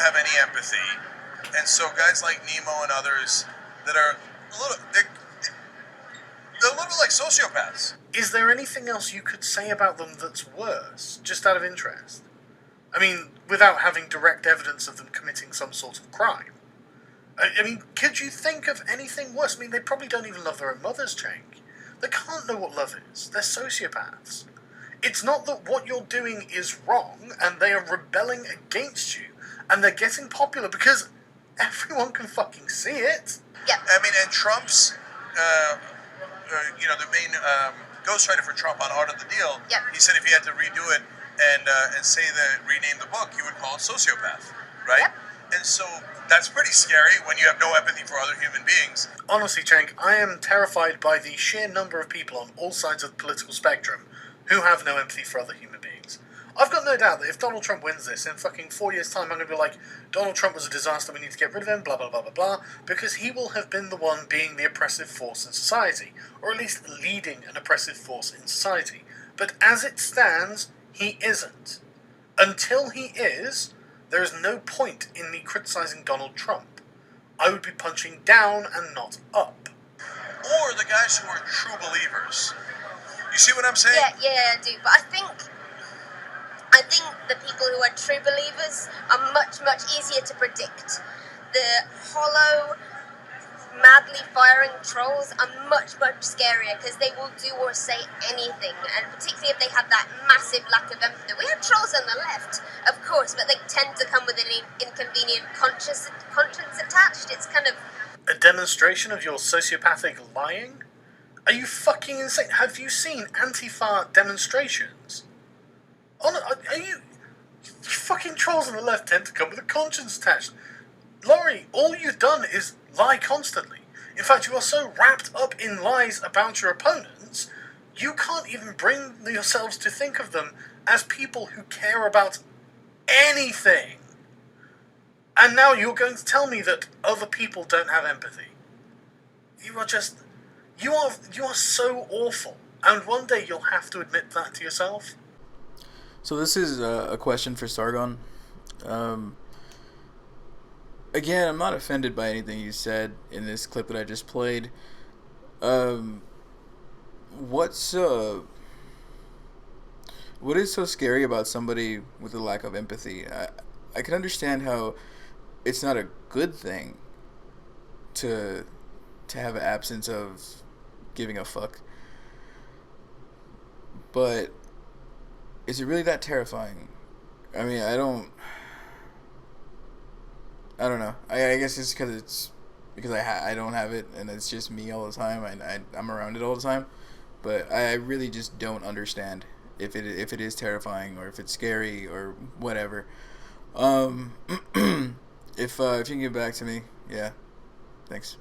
have any empathy, and so guys like Nemo and others that are they're a little bit like sociopaths. Is there anything else you could say about them that's worse, just out of interest? I mean, without having direct evidence of them committing some sort of crime. I mean, could you think of anything worse? I mean, they probably don't even love their own mothers, Cenk. They can't know what love is. They're sociopaths. It's not that what you're doing is wrong, and they are rebelling against you, and they're getting popular because everyone can fucking see it. Yeah. I mean, and Trump's, the main ghostwriter for Trump on Art of the Deal, yep. He said if he had to redo it and rename the book, he would call it Sociopath, right? Yep. And so that's pretty scary when you have no empathy for other human beings. Honestly, Cenk, I am terrified by the sheer number of people on all sides of the political spectrum who have no empathy for other human beings. I've got no doubt that if Donald Trump wins this, in fucking 4 years' time, I'm going to be like, Donald Trump was a disaster, we need to get rid of him, blah, blah, blah, blah, blah, because he will have been the one being the oppressive force in society, or at least leading an oppressive force in society. But as it stands, he isn't. Until he is, there is no point in me criticising Donald Trump. I would be punching down and not up. Or the guys who are true believers. You see what I'm saying? Yeah, I do. But I think the people who are true believers are much, much easier to predict. The hollow, madly firing trolls are much, much scarier because they will do or say anything, and particularly if they have that massive lack of empathy. We have trolls on the left, of course, but they tend to come with an inconvenient conscience attached. It's kind of... A demonstration of your sociopathic lying? Are you fucking insane? Have you seen Antifa demonstrations? Are you fucking trolls on the left tend to come with a conscience attached. Laurie, all you've done is lie constantly. In fact, you are so wrapped up in lies about your opponents, you can't even bring yourselves to think of them as people who care about anything. And now you're going to tell me that other people don't have empathy. You are so awful. And one day you'll have to admit that to yourself. So this is a question for Sargon. Again, I'm not offended by anything you said in this clip that I just played. What is so scary about somebody with a lack of empathy? I can understand how it's not a good thing to have an absence of giving a fuck. But is it really that terrifying? I mean, I don't know. I guess it's because I don't have it, and it's just me all the time. I'm around it all the time, but I really just don't understand if it is terrifying or if it's scary or whatever. If you can get back to me, yeah, thanks.